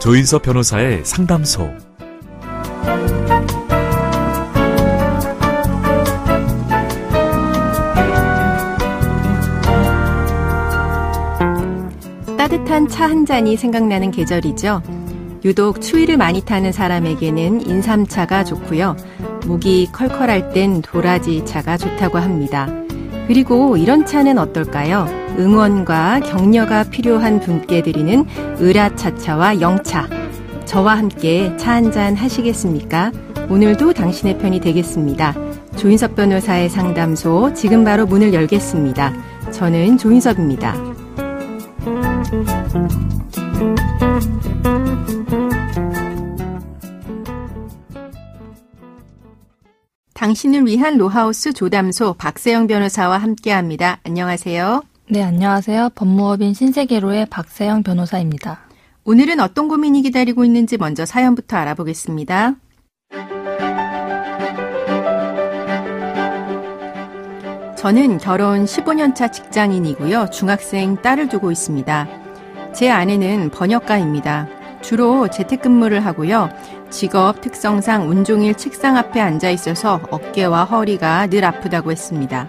조인섭 변호사의 상담소. 따뜻한 차 한 잔이 생각나는 계절이죠. 유독 추위를 많이 타는 사람에게는 인삼차가 좋고요. 목이 컬컬할 땐 도라지 차가 좋다고 합니다. 그리고 이런 차는 어떨까요? 응원과 격려가 필요한 분께 드리는 으라차차와 영차. 저와 함께 차 한잔 하시겠습니까? 오늘도 당신의 편이 되겠습니다. 조인섭 변호사의 상담소 지금 바로 문을 열겠습니다. 저는 조인섭입니다. 당신을 위한 로하우스 조담소 박세영 변호사와 함께합니다. 안녕하세요. 네, 안녕하세요. 법무법인 신세계로의 박세영 변호사입니다. 오늘은 어떤 고민이 기다리고 있는지 먼저 사연부터 알아보겠습니다. 저는 결혼 15년차 직장인이고요. 중학생 딸을 두고 있습니다. 제 아내는 번역가입니다. 주로 재택근무를 하고요. 직업 특성상 온종일 책상 앞에 앉아 있어서 어깨와 허리가 늘 아프다고 했습니다.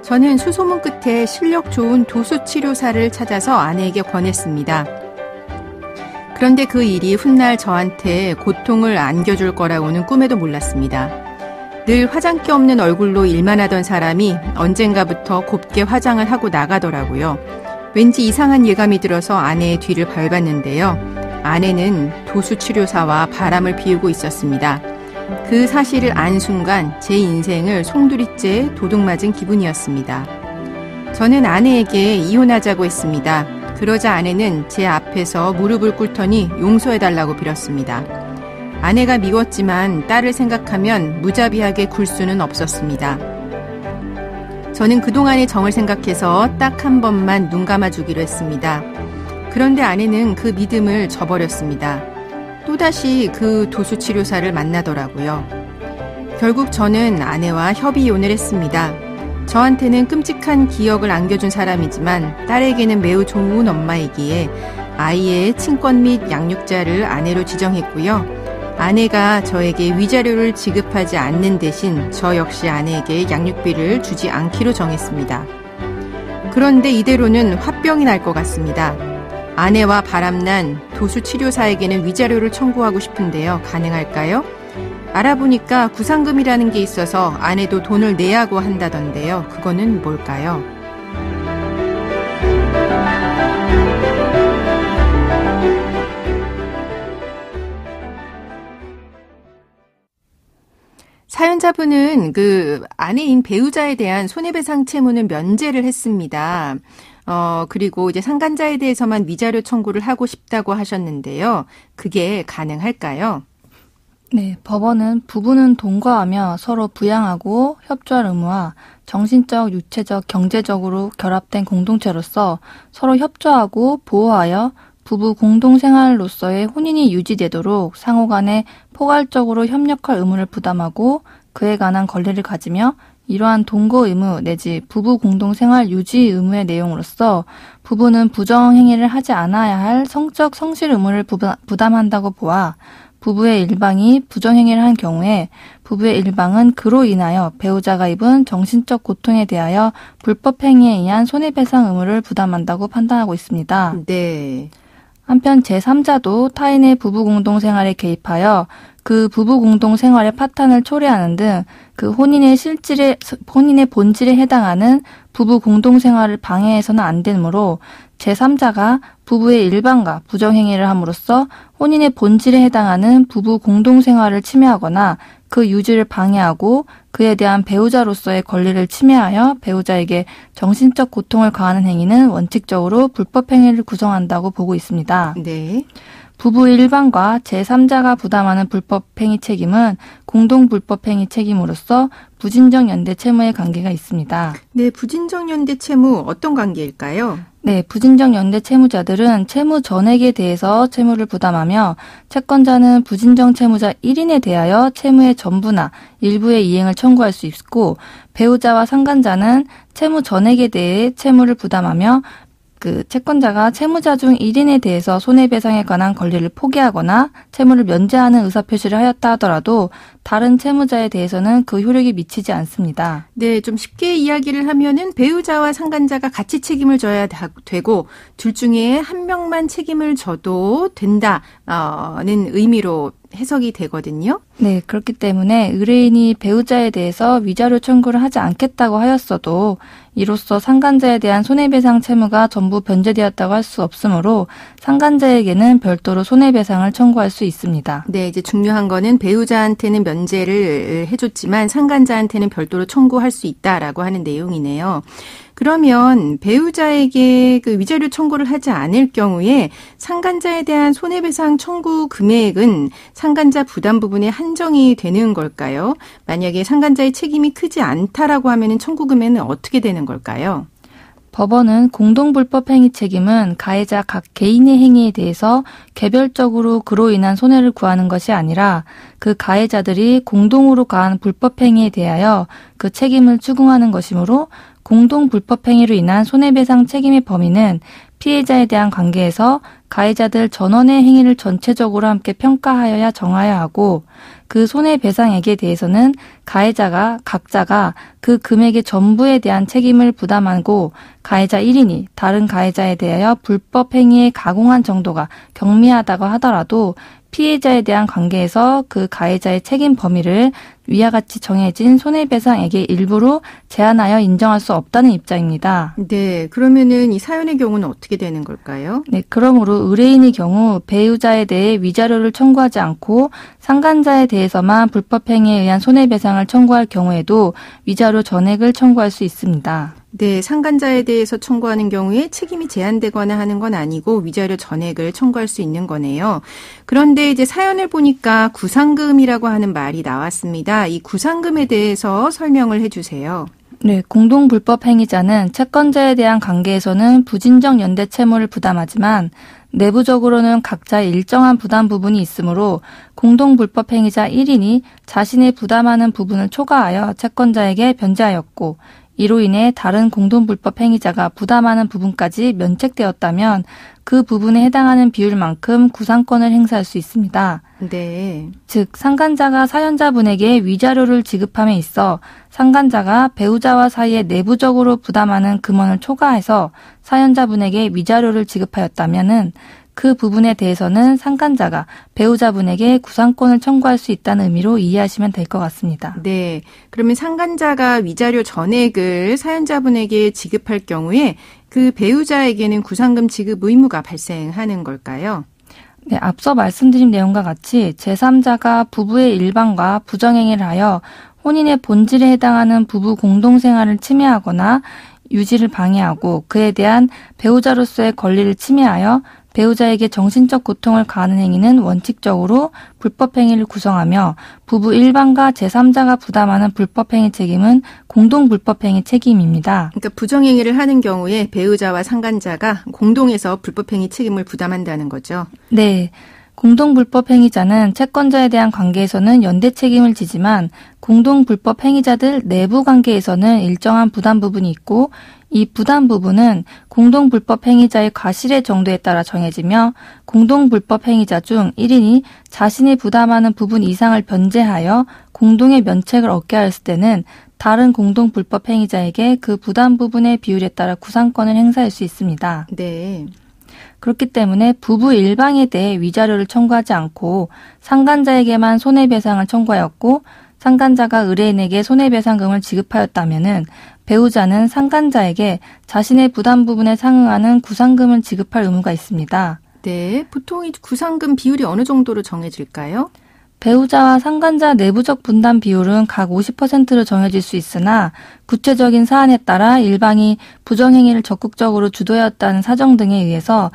저는 수소문 끝에 실력 좋은 도수치료사를 찾아서 아내에게 권했습니다. 그런데 그 일이 훗날 저한테 고통을 안겨줄 거라고는 꿈에도 몰랐습니다. 늘 화장기 없는 얼굴로 일만 하던 사람이 언젠가부터 곱게 화장을 하고 나가더라고요. 왠지 이상한 예감이 들어서 아내의 뒤를 밟았는데요. 아내는 도수치료사와 바람을 피우고 있었습니다. 그 사실을 안 순간 제 인생을 송두리째 도둑맞은 기분이었습니다. 저는 아내에게 이혼하자고 했습니다. 그러자 아내는 제 앞에서 무릎을 꿇더니 용서해달라고 빌었습니다. 아내가 미웠지만 딸을 생각하면 무자비하게 굴 수는 없었습니다. 저는 그동안의 정을 생각해서 딱 한 번만 눈 감아주기로 했습니다. 그런데 아내는 그 믿음을 저버렸습니다. 또다시 그 도수치료사를 만나더라고요. 결국 저는 아내와 협의이혼을 했습니다. 저한테는 끔찍한 기억을 안겨준 사람이지만 딸에게는 매우 좋은 엄마이기에 아이의 친권 및 양육자를 아내로 지정했고요. 아내가 저에게 위자료를 지급하지 않는 대신 저 역시 아내에게 양육비를 주지 않기로 정했습니다. 그런데 이대로는 화병이 날 것 같습니다. 아내와 바람난 도수치료사에게는 위자료를 청구하고 싶은데요. 가능할까요? 알아보니까 구상금이라는 게 있어서 아내도 돈을 내야고 한다던데요. 그거는 뭘까요? 사연자분은 그 아내인 배우자에 대한 손해배상 채무는 면제를 했습니다. 그리고 이제 상간자에 대해서만 위자료 청구를 하고 싶다고 하셨는데요. 그게 가능할까요? 네, 법원은 부부는 동거하며 서로 부양하고 협조할 의무와 정신적, 육체적, 경제적으로 결합된 공동체로서 서로 협조하고 보호하여 부부 공동생활로서의 혼인이 유지되도록 상호간에 포괄적으로 협력할 의무를 부담하고 그에 관한 권리를 가지며 이러한 동거 의무 내지 부부 공동생활 유지 의무의 내용으로서 부부는 부정행위를 하지 않아야 할 성적 성실 의무를 부담한다고 보아 부부의 일방이 부정행위를 한 경우에 부부의 일방은 그로 인하여 배우자가 입은 정신적 고통에 대하여 불법행위에 의한 손해배상 의무를 부담한다고 판단하고 있습니다. 네. 한편 제3자도 타인의 부부 공동생활에 개입하여 그 부부 공동생활의 파탄을 초래하는 등 그 혼인의 본질에 해당하는 부부 공동생활을 방해해서는 안 되므로 제3자가 부부의 일방과 부정행위를 함으로써 혼인의 본질에 해당하는 부부 공동생활을 침해하거나 그 유지를 방해하고 그에 대한 배우자로서의 권리를 침해하여 배우자에게 정신적 고통을 가하는 행위는 원칙적으로 불법행위를 구성한다고 보고 있습니다. 네. 부부 일방과 제3자가 부담하는 불법행위 책임은 공동불법행위 책임으로서 부진정연대 채무의 관계가 있습니다. 네, 부진정연대 채무 어떤 관계일까요? 네, 부진정연대 채무자들은 채무 전액에 대해서 채무를 부담하며 채권자는 부진정 채무자 1인에 대하여 채무의 전부나 일부의 이행을 청구할 수 있고 배우자와 상간자는 채무 전액에 대해 채무를 부담하며 채권자가 채무자 중 1인에 대해서 손해배상에 관한 권리를 포기하거나 채무를 면제하는 의사표시를 하였다 하더라도 다른 채무자에 대해서는 그 효력이 미치지 않습니다. 네, 좀 쉽게 이야기를 하면은 배우자와 상간자가 같이 책임을 져야 되고 둘 중에 한 명만 책임을 져도 된다는 의미로 해석이 되거든요. 네, 그렇기 때문에 의뢰인이 배우자에 대해서 위자료 청구를 하지 않겠다고 하였어도 이로써 상간자에 대한 손해배상 채무가 전부 변제되었다고 할 수 없으므로 상간자에게는 별도로 손해배상을 청구할 수 있습니다. 네, 이제 중요한 거는 배우자한테는 면제를 해줬지만 상간자한테는 별도로 청구할 수 있다라고 하는 내용이네요. 그러면 배우자에게 그 위자료 청구를 하지 않을 경우에 상간자에 대한 손해배상 청구 금액은 상간자 부담 부분에 한정이 되는 걸까요? 만약에 상간자의 책임이 크지 않다라고 하면 청구 금액은 어떻게 되는 걸까요? 법원은 공동불법행위 책임은 가해자 각 개인의 행위에 대해서 개별적으로 그로 인한 손해를 구하는 것이 아니라 그 가해자들이 공동으로 가한 불법행위에 대하여 그 책임을 추궁하는 것이므로 공동불법행위로 인한 손해배상 책임의 범위는 피해자에 대한 관계에서 가해자들 전원의 행위를 전체적으로 함께 평가하여야 정하여야 하고 그 손해배상액에 대해서는 가해자가 각자가 그 금액의 전부에 대한 책임을 부담하고 가해자 1인이 다른 가해자에 대하여 불법행위에 가공한 정도가 경미하다고 하더라도 피해자에 대한 관계에서 그 가해자의 책임 범위를 위와 같이 정해진 손해배상액의 일부로 제한하여 인정할 수 없다는 입장입니다. 네, 그러면은 이 사연의 경우는 어떻게 되는 걸까요? 네, 그러므로 의뢰인의 경우 배우자에 대해 위자료를 청구하지 않고 상간자에 대해서만 불법행위에 의한 손해배상을 청구할 경우에도 위자료 전액을 청구할 수 있습니다. 네, 상간자에 대해서 청구하는 경우에 책임이 제한되거나 하는 건 아니고 위자료 전액을 청구할 수 있는 거네요. 그런데 이제 사연을 보니까 구상금이라고 하는 말이 나왔습니다. 이 구상금에 대해서 설명을 해주세요. 네, 공동불법행위자는 채권자에 대한 관계에서는 부진적 연대 채무를 부담하지만 내부적으로는 각자의 일정한 부담 부분이 있으므로 공동불법행위자 1인이 자신의 부담하는 부분을 초과하여 채권자에게 변제하였고 이로 인해 다른 공동불법행위자가 부담하는 부분까지 면책되었다면 그 부분에 해당하는 비율만큼 구상권을 행사할 수 있습니다. 네. 즉 상간자가 사연자분에게 위자료를 지급함에 있어 상간자가 배우자와 사이에 내부적으로 부담하는 금원을 초과해서 사연자분에게 위자료를 지급하였다면은 그 부분에 대해서는 상간자가 배우자분에게 구상권을 청구할 수 있다는 의미로 이해하시면 될 것 같습니다. 네. 그러면 상간자가 위자료 전액을 사연자분에게 지급할 경우에 그 배우자에게는 구상금 지급 의무가 발생하는 걸까요? 네, 앞서 말씀드린 내용과 같이 제3자가 부부의 일방과 부정행위를 하여 혼인의 본질에 해당하는 부부 공동생활을 침해하거나 유지를 방해하고 그에 대한 배우자로서의 권리를 침해하여 배우자에게 정신적 고통을 가하는 행위는 원칙적으로 불법행위를 구성하며 부부 일방과 제3자가 부담하는 불법행위 책임은 공동불법행위 책임입니다. 그러니까 부정행위를 하는 경우에 배우자와 상간자가 공동해서 불법행위 책임을 부담한다는 거죠. 네. 공동불법행위자는 채권자에 대한 관계에서는 연대 책임을 지지만 공동불법행위자들 내부 관계에서는 일정한 부담 부분이 있고 이 부담 부분은 공동불법행위자의 과실의 정도에 따라 정해지며 공동불법행위자 중 1인이 자신이 부담하는 부분 이상을 변제하여 공동의 면책을 얻게 하였을 때는 다른 공동불법행위자에게 그 부담 부분의 비율에 따라 구상권을 행사할 수 있습니다. 네. 그렇기 때문에 부부 일방에 대해 위자료를 청구하지 않고 상간자에게만 손해배상을 청구하였고 상간자가 의뢰인에게 손해배상금을 지급하였다면은 배우자는 상간자에게 자신의 부담 부분에 상응하는 구상금을 지급할 의무가 있습니다. 네, 보통 이 구상금 비율이 어느 정도로 정해질까요? 배우자와 상간자 내부적 분담 비율은 각 50%로 정해질 수 있으나 구체적인 사안에 따라 일방이 부정행위를 적극적으로 주도하였다는 사정 등에 의해서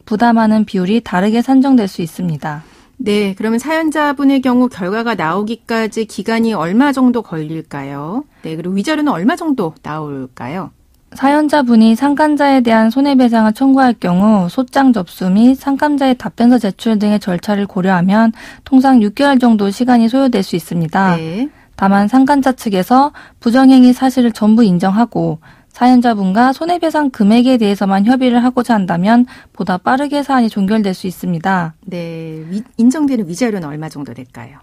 부담하는 비율이 다르게 산정될 수 있습니다. 네, 그러면 사연자분의 경우 결과가 나오기까지 기간이 얼마 정도 걸릴까요? 네, 그리고 위자료는 얼마 정도 나올까요? 사연자분이 상간자에 대한 손해배상을 청구할 경우 소장 접수 및 상간자의 답변서 제출 등의 절차를 고려하면 통상 6개월 정도 시간이 소요될 수 있습니다. 네. 다만 상간자 측에서 부정행위 사실을 전부 인정하고 사연자분과 손해배상 금액에 대해서만 협의를 하고자 한다면 보다 빠르게 사안이 종결될 수 있습니다. 네, 인정되는 위자료는 얼마 정도 될까요?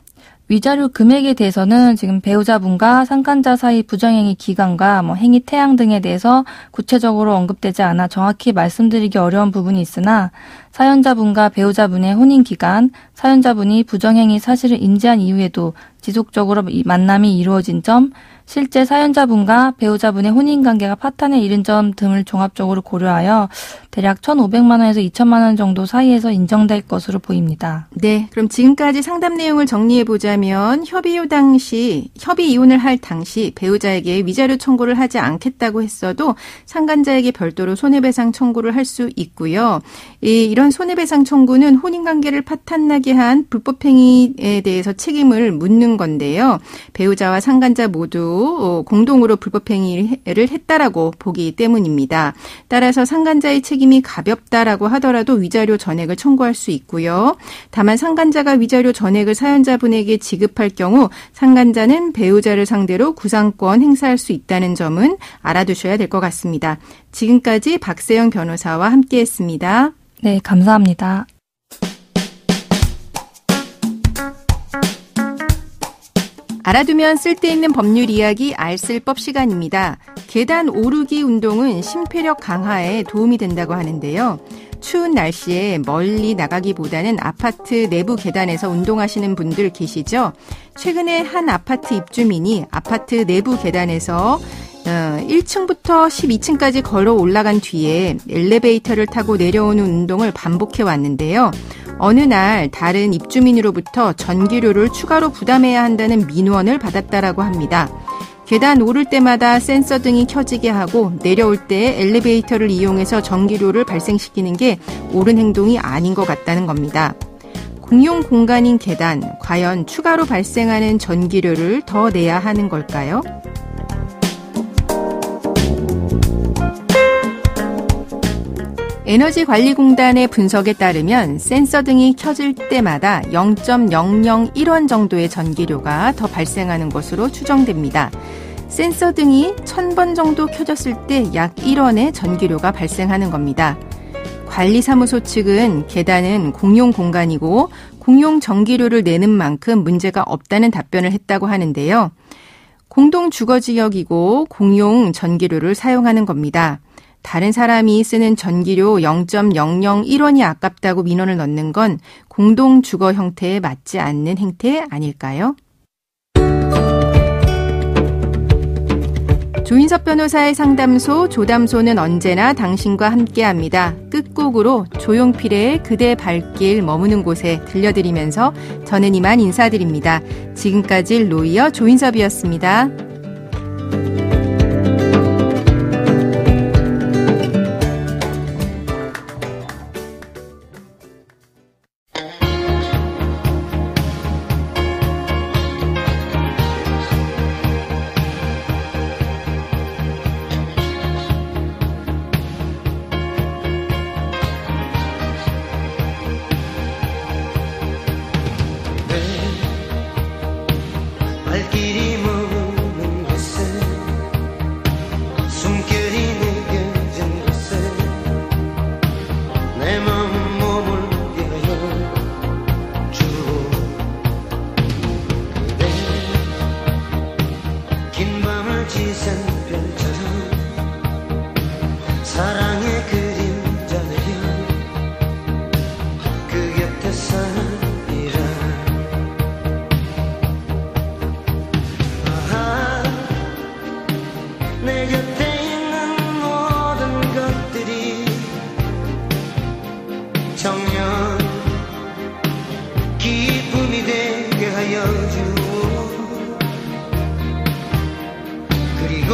위자료 금액에 대해서는 지금 배우자분과 상간자 사이 부정행위 기간과 행위 태양 등에 대해서 구체적으로 언급되지 않아 정확히 말씀드리기 어려운 부분이 있으나 사연자분과 배우자분의 혼인 기간, 사연자분이 부정행위 사실을 인지한 이후에도 지속적으로 만남이 이루어진 점, 실제 사연자분과 배우자분의 혼인관계가 파탄에 이른 점 등을 종합적으로 고려하여 대략 1,500만 원에서 2천만 원 정도 사이에서 인정될 것으로 보입니다. 네, 그럼 지금까지 상담 내용을 정리해보자면 협의 이혼을 할 당시 배우자에게 위자료 청구를 하지 않겠다고 했어도 상간자에게 별도로 손해배상 청구를 할 수 있고요. 이런 손해배상 청구는 혼인관계를 파탄나게 한 불법행위에 대해서 책임을 묻는 건데요. 배우자와 상간자 모두 공동으로 불법행위를 했다라고 보기 때문입니다. 따라서 상간자의 책임이 가볍다라고 하더라도 위자료 전액을 청구할 수 있고요. 다만 상간자가 위자료 전액을 사연자분에게 지급할 경우 상간자는 배우자를 상대로 구상권 행사할 수 있다는 점은 알아두셔야 될 것 같습니다. 지금까지 박세영 변호사와 함께했습니다. 네, 감사합니다. 알아두면 쓸데있는 법률 이야기 알쓸법 시간입니다. 계단 오르기 운동은 심폐력 강화에 도움이 된다고 하는데요. 추운 날씨에 멀리 나가기보다는 아파트 내부 계단에서 운동하시는 분들 계시죠? 최근에 한 아파트 입주민이 아파트 내부 계단에서 1층부터 12층까지 걸어 올라간 뒤에 엘리베이터를 타고 내려오는 운동을 반복해 왔는데요. 어느 날 다른 입주민으로부터 전기료를 추가로 부담해야 한다는 민원을 받았다라고 합니다. 계단 오를 때마다 센서 등이 켜지게 하고 내려올 때 엘리베이터를 이용해서 전기료를 발생시키는 게 옳은 행동이 아닌 것 같다는 겁니다. 공용 공간인 계단, 과연 추가로 발생하는 전기료를 더 내야 하는 걸까요? 에너지관리공단의 분석에 따르면 센서 등이 켜질 때마다 0.001원 정도의 전기료가 더 발생하는 것으로 추정됩니다. 센서 등이 1000번 정도 켜졌을 때 약 1원의 전기료가 발생하는 겁니다. 관리사무소 측은 계단은 공용 공간이고 공용 전기료를 내는 만큼 문제가 없다는 답변을 했다고 하는데요. 공동 주거지역이고 공용 전기료를 사용하는 겁니다. 다른 사람이 쓰는 전기료 0.001원이 아깝다고 민원을 넣는 건 공동 주거 형태에 맞지 않는 행태 아닐까요? 조인섭 변호사의 상담소 조담소는 언제나 당신과 함께합니다. 끝곡으로 조용필의 그대 발길 머무는 곳에 들려드리면서 저는 이만 인사드립니다. 지금까지 로이어 조인섭이었습니다. 발길이 머무는 곳에 숨결이 느껴진 곳에 내 마음 머물게 하여 주오. 그대 긴 밤을 지샌 별처럼 사랑의 그림자 내려 그 곁에 살리라. 내 곁에 있는 모든 것들이 정녕 기쁨이 되게 하여 주오. 그리고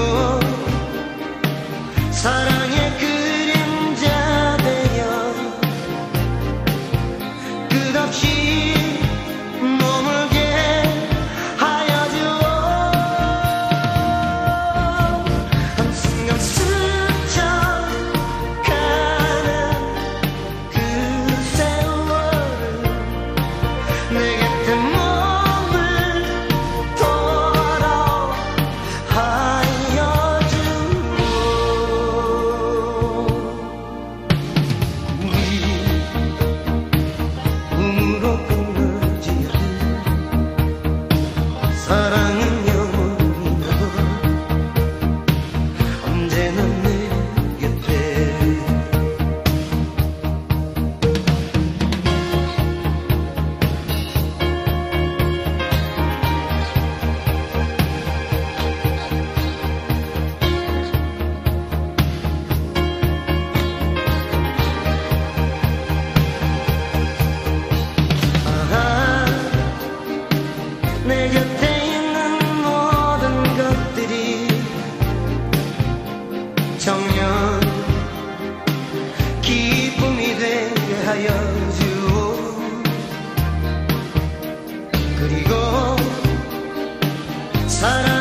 사랑은 영원히 너 언제나 내 곁에 내 곁에 있는 모든 것들이 정녕 기쁨이 되게 하여 주오. 그리고 사랑